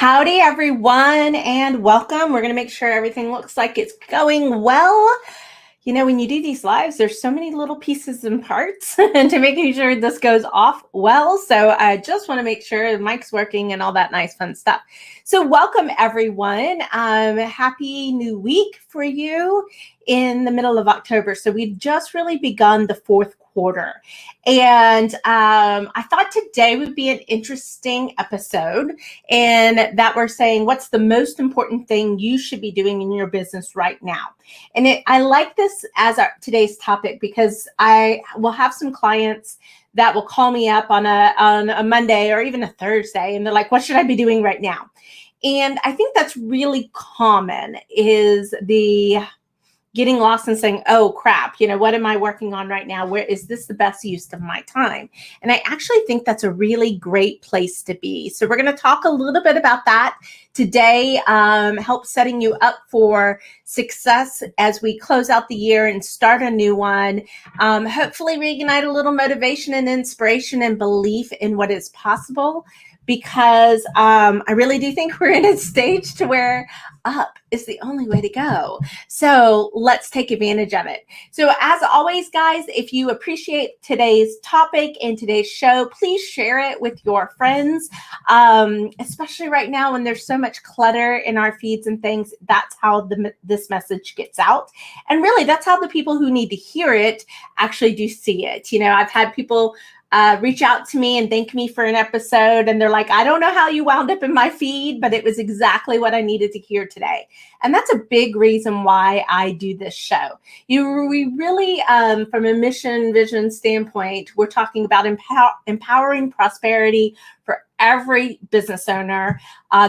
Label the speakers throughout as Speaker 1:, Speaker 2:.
Speaker 1: Howdy, everyone, and welcome. We're going to make sure everything looks like it's going well. You know, when you do these lives, there's so many little pieces and parts and to making sure this goes off well. So I just want to make sure the mic's working and all that nice fun stuff. So welcome, everyone. Happy new week for you in the middle of October. So we've just really begun the fourth quarter. And I thought today would be an interesting episode, and that we're saying what's the most important thing you should be doing in your business right now. And I like this as today's topic because I will have some clients that will call me up on a Monday or even a Thursday, and they're like, what should I be doing right now? And I think that's really common, is the getting lost and saying, oh crap, what am I working on right now? Where is this the best use of my time? And I actually think that's a really great place to be. So we're going to talk a little bit about that today, help setting you up for success as we close out the year and start a new one. Hopefully reignite a little motivation and inspiration and belief in what is possible, because I really do think we're in a stage to where up is the only way to go. So let's take advantage of it. So as always, guys, if you appreciate today's topic and today's show, please share it with your friends, especially right now when there's so much clutter in our feeds and things. That's how this message gets out. And really, that's how the people who need to hear it actually do see it. I've had people reach out to me and thank me for an episode, and they're like, I don't know how you wound up in my feed, but it was exactly what I needed to hear today. And that's a big reason why I do this show. We really, from a mission vision standpoint, we're talking about empowering prosperity for every business owner.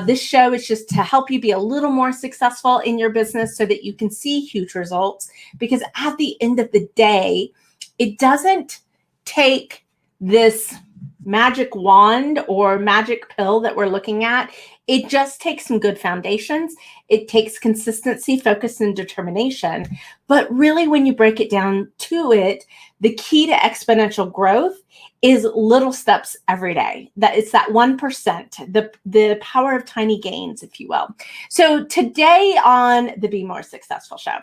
Speaker 1: This show is just to help you be a little more successful in your business so that you can see huge results, because at the end of the day, it doesn't take this magic wand or magic pill that we're looking at. It just takes some good foundations. It takes consistency, focus, and determination. But really, when you break it down to it, the key to exponential growth is little steps every day. That it's that 1%, the power of tiny gains, if you will. So today on the Be More Successful show,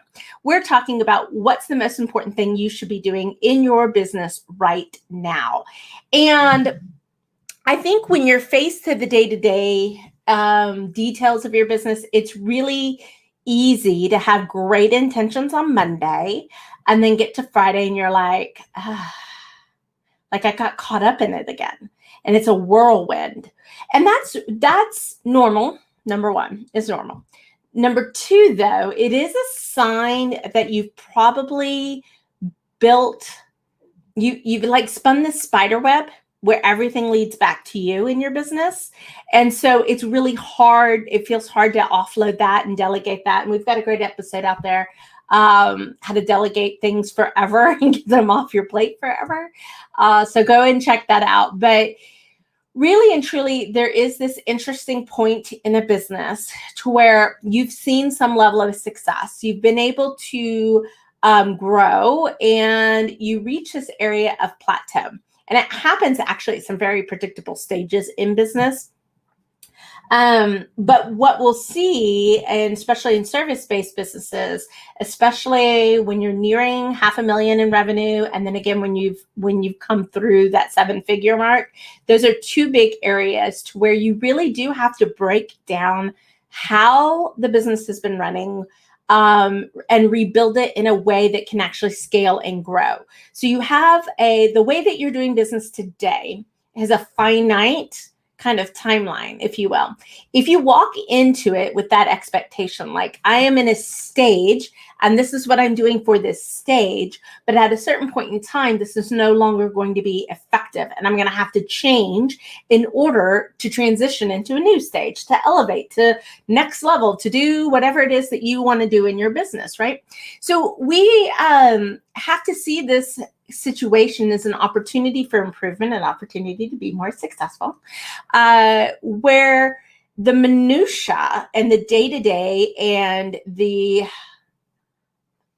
Speaker 1: we're talking about what's the most important thing you should be doing in your business right now. And I think when you're faced to the day-to-day details of your business, it's really easy to have great intentions on Monday and then get to Friday and you're like, I got caught up in it again. And it's a whirlwind. And that's normal. Number one is normal. Number two, though, it is a sign that you've probably built, you've like spun this spider web where everything leads back to you in your business. And so it's really hard. It feels hard to offload that and delegate that. And we've got a great episode out there, how to delegate things forever and get them off your plate forever. So go and check that out. But really and truly, there is this interesting point in a business to where you've seen some level of success. You've been able to grow, and you reach this area of plateau. And it happens actually at some very predictable stages in business. But what we'll see, and especially in service-based businesses, especially when you're nearing $500,000 in revenue, and then again when you've come through that 7-figure mark, those are two big areas to where you really do have to break down how the business has been running, and rebuild it in a way that can actually scale and grow. So you have the way that you're doing business today has a finite kind of timeline, if you will. If you walk into it with that expectation, like I am in a stage and this is what I'm doing for this stage, but at a certain point in time, this is no longer going to be effective and I'm going to have to change in order to transition into a new stage, to elevate to next level, to do whatever it is that you want to do in your business, right? So we have to see this situation as an opportunity for improvement, an opportunity to be more successful, where the minutia and the day-to-day and the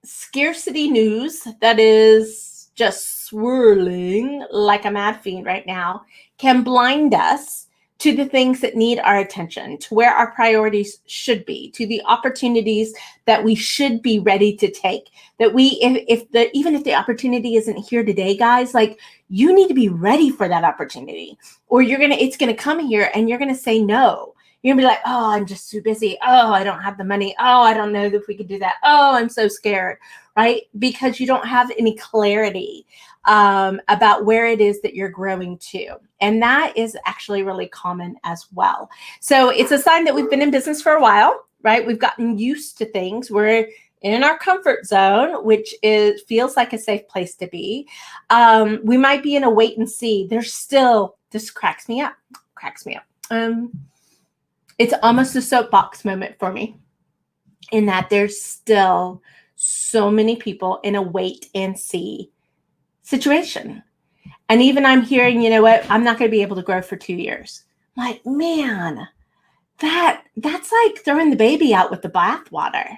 Speaker 1: scarcity news that is just swirling like a mad fiend right now can blind us to the things that need our attention, to where our priorities should be, to the opportunities that we should be ready to take. That we, even if the opportunity isn't here today, guys, like, you need to be ready for that opportunity, or it's gonna come here and you're gonna say no. You're gonna be like, oh, I'm just too busy. Oh, I don't have the money. Oh, I don't know if we could do that. Oh, I'm so scared, right? Because you don't have any clarity about where it is that you're growing to. And that is actually really common as well. So it's a sign that we've been in business for a while, right? We've gotten used to things. We're in our comfort zone, which feels like a safe place to be. We might be in a wait and see. This cracks me up. It's almost a soapbox moment for me, in that there's still so many people in a wait and see situation. And even I'm hearing, you know what, I'm not going to be able to grow for 2 years. I'm like, man, that's like throwing the baby out with the bathwater.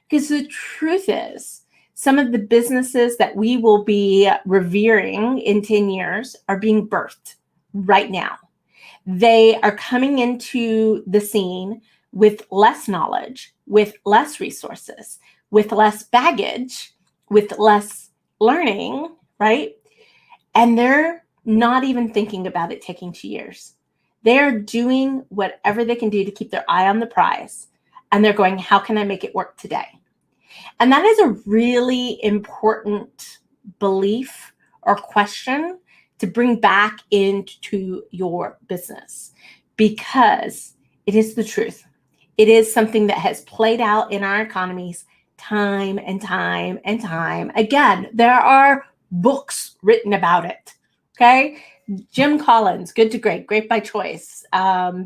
Speaker 1: Because the truth is, some of the businesses that we will be revering in 10 years are being birthed right now. They are coming into the scene with less knowledge, with less resources, with less baggage, with less learning, right? And they're not even thinking about it taking 2 years. They're doing whatever they can do to keep their eye on the prize. And they're going, how can I make it work today? And that is a really important belief or question to bring back into your business, because it is the truth. It is something that has played out in our economies time and time and time again. There are books written about it. Okay. Jim Collins, Good to Great, Great by Choice,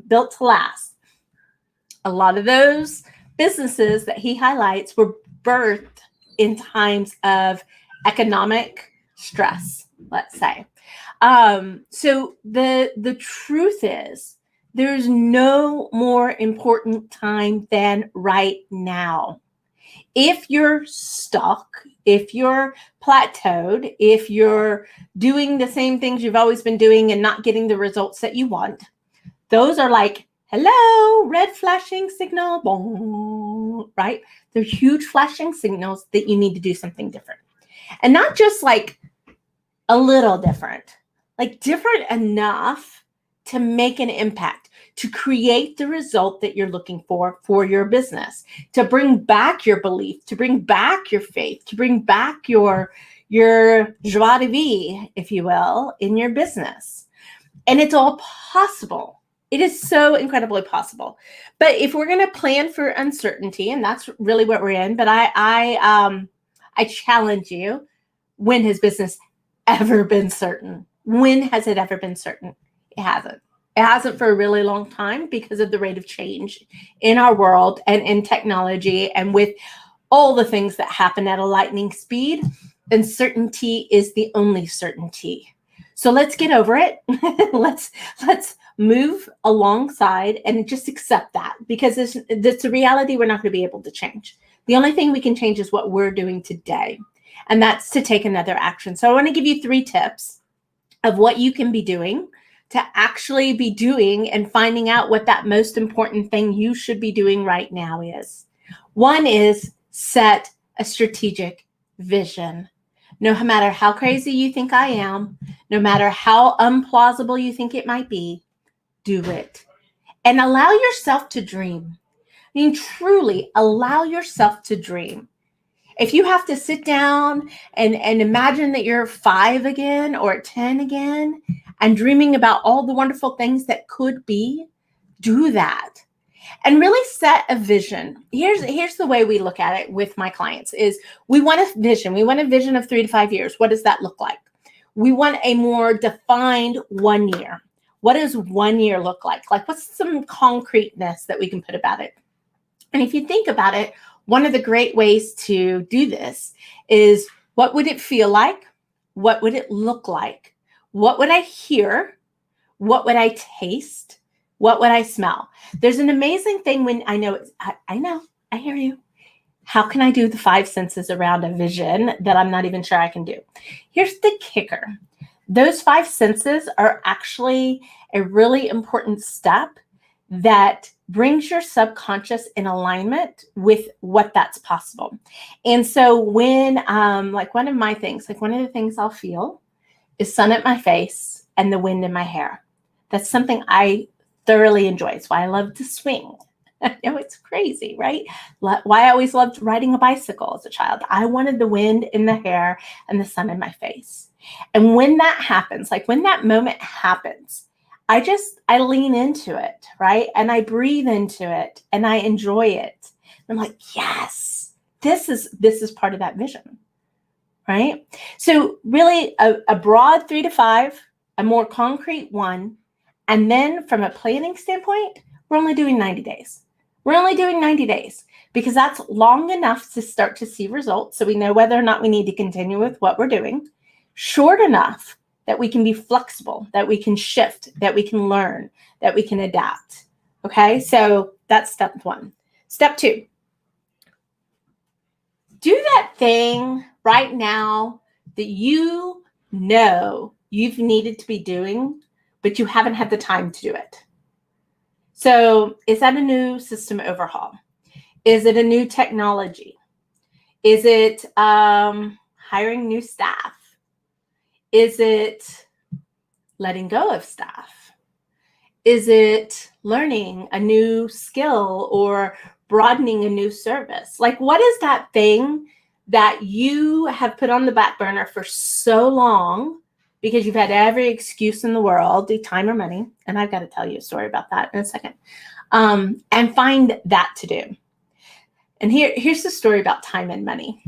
Speaker 1: Built to Last. A lot of those businesses that he highlights were birthed in times of economic stress, let's say. So the truth is, there's no more important time than right now. If you're stuck, if you're plateaued, if you're doing the same things you've always been doing and not getting the results that you want, those are like, hello, red flashing signal, boom, right? They're huge flashing signals that you need to do something different. And not just like a little different, like different enough to make an impact, to create the result that you're looking for your business, to bring back your belief, to bring back your faith, to bring back your joie de vivre, if you will, in your business. And it's all possible. It is so incredibly possible. But if we're going to plan for uncertainty, and that's really what we're in, but I challenge you, when has business ever been certain? When has it ever been certain? It hasn't. It hasn't for a really long time, because of the rate of change in our world and in technology, and with all the things that happen at a lightning speed. Uncertainty is the only certainty. So let's get over it. let's move alongside and just accept that, because it's a reality we're not going to be able to change. The only thing we can change is what we're doing today, and that's to take another action. So I want to give you 3 tips of what you can be doing to actually be doing and finding out what that most important thing you should be doing right now is. One is set a strategic vision. No matter how crazy you think I am, no matter how implausible you think it might be, do it. And allow yourself to dream. I mean, truly allow yourself to dream. If you have to sit down and imagine that you're 5 again or 10 again and dreaming about all the wonderful things that could be, do that. And really set a vision. Here's the way we look at it with my clients is, we want a vision. We want a vision of 3 to 5 years. What does that look like? We want a more defined 1 year. What does 1 year look like? Like, what's some concreteness that we can put about it? And if you think about it, one of the great ways to do this is, what would it feel like? What would it look like? What would I hear? What would I taste? What would I smell? There's an amazing thing when I know, I hear you. How can I do the 5 senses around a vision that I'm not even sure I can do? Here's the kicker. those five senses are actually a really important step that brings your subconscious in alignment with what that's possible. And so when, like one of the things I'll feel is sun at my face and the wind in my hair. That's something I thoroughly enjoy. It's why I love to swing. I know it's crazy, right? Why I always loved riding a bicycle as a child. I wanted the wind in the hair and the sun in my face. And when that happens, like when that moment happens, I lean into it, right? And I breathe into it and I enjoy it. I'm like, yes, this is part of that vision, right? So really a broad 3 to 5, a more concrete 1. And then from a planning standpoint, we're only doing 90 days. We're only doing 90 days because that's long enough to start to see results. So we know whether or not we need to continue with what we're doing. Short enough that we can be flexible, that we can shift, that we can learn, that we can adapt. Okay, so that's step 1. Step 2, do that thing right now that you know you've needed to be doing, but you haven't had the time to do it. So is that a new system overhaul? Is it a new technology? Is it hiring new staff? Is it letting go of staff? Is it learning a new skill or broadening a new service? Like, what is that thing that you have put on the back burner for so long because you've had every excuse in the world, the time or money? And I've got to tell you a story about that in a second. And find that to do. And here's the story about time and money.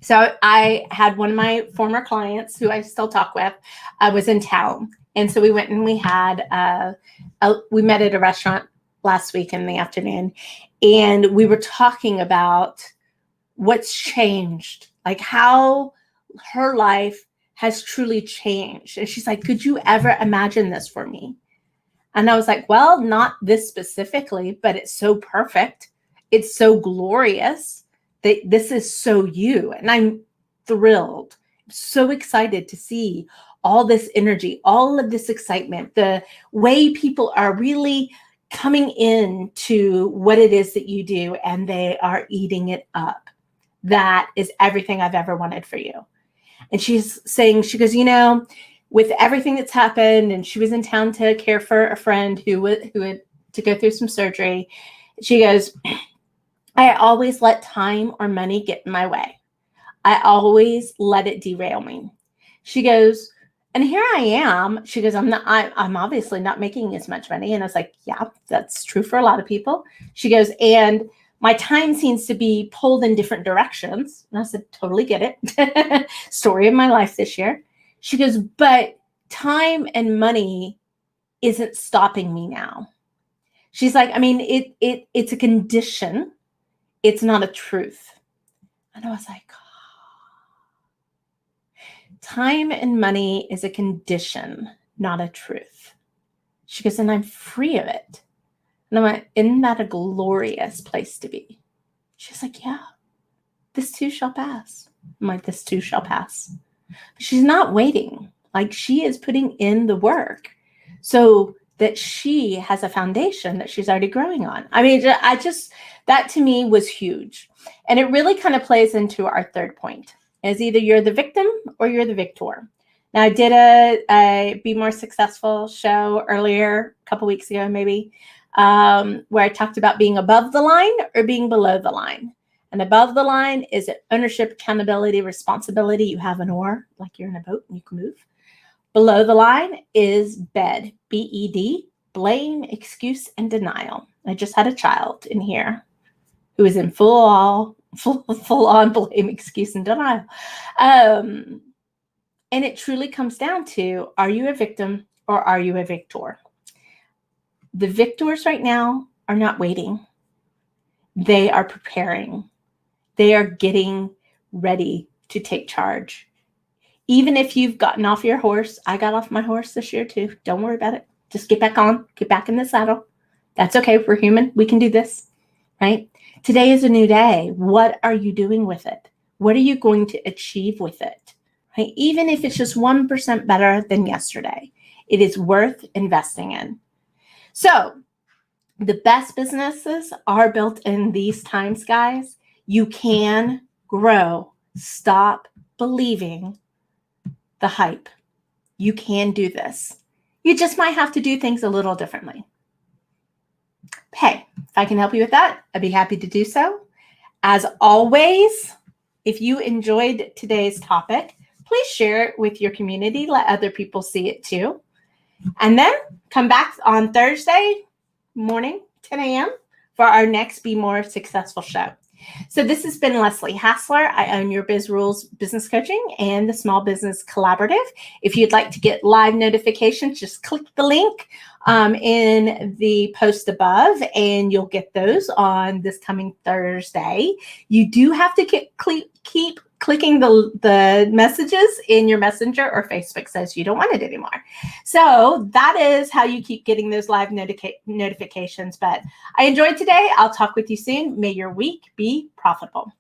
Speaker 1: So I had one of my former clients who I still talk with, was in town. And so we went and we had, we met at a restaurant last week in the afternoon. And we were talking about what's changed, like how her life has truly changed. And she's like, could you ever imagine this for me? And I was like, well, not this specifically, but it's so perfect. It's so glorious. This is so you. And I'm thrilled, so excited to see all this energy, all of this excitement, the way people are really coming into what it is that you do, and they are eating it up. That is everything I've ever wanted for you. And she's saying, she goes, with everything that's happened, and she was in town to care for a friend who had to go through some surgery. She goes, I always let time or money get in my way. I always let it derail me. She goes, and here I am. She goes, I'm obviously not making as much money. And I was like, yeah, that's true for a lot of people. She goes, and my time seems to be pulled in different directions. And I said, totally get it. Story of my life this year. She goes, but time and money isn't stopping me now. She's like, I mean, it's a condition. It's not a truth. And I was like, time and money is a condition, not a truth. She goes, and I'm free of it. And I went, isn't that a glorious place to be? She's like, yeah, this too shall pass. I'm like, this too shall pass. But she's not waiting. Like, she is putting in the work so that she has a foundation that she's already growing on. I mean, that to me was huge. And it really kind of plays into our third point, is either you're the victim or you're the victor. Now, I did a Be More Successful show earlier, a couple weeks ago, maybe, where I talked about being above the line or being below the line. And above the line is ownership, accountability, responsibility. You have an oar, like you're in a boat and you can move. Below the line is BED, B-E-D, blame, excuse, and denial. I just had a child in here who is in full on blame, excuse, and denial. And it truly comes down to, are you a victim or are you a victor? The victors right now are not waiting. They are preparing. They are getting ready to take charge. Even if you've gotten off your horse, I got off my horse this year too. Don't worry about it. Just get back on, get back in the saddle. That's okay. We're human. We can do this, right? Today is a new day. What are you doing with it? What are you going to achieve with it, right? Even if it's just 1% better than yesterday, it is worth investing in. So the best businesses are built in these times, guys. You can grow. Stop believing the hype. You can do this. You just might have to do things a little differently. Hey, if I can help you with that, I'd be happy to do so. As always, if you enjoyed today's topic, please share it with your community. Let other people see it too. And then come back on Thursday morning, 10 a.m. for our next Be More Successful show. So this has been Leslie Hassler. I own Your Biz Rules Business Coaching and the Small Business Collaborative. If you'd like to get live notifications, just click the link in the post above, and you'll get those on this coming Thursday. You do have to keep clicking the messages in your Messenger, or Facebook says you don't want it anymore. So that is how you keep getting those live notifications. But I enjoyed today. I'll talk with you soon. May your week be profitable.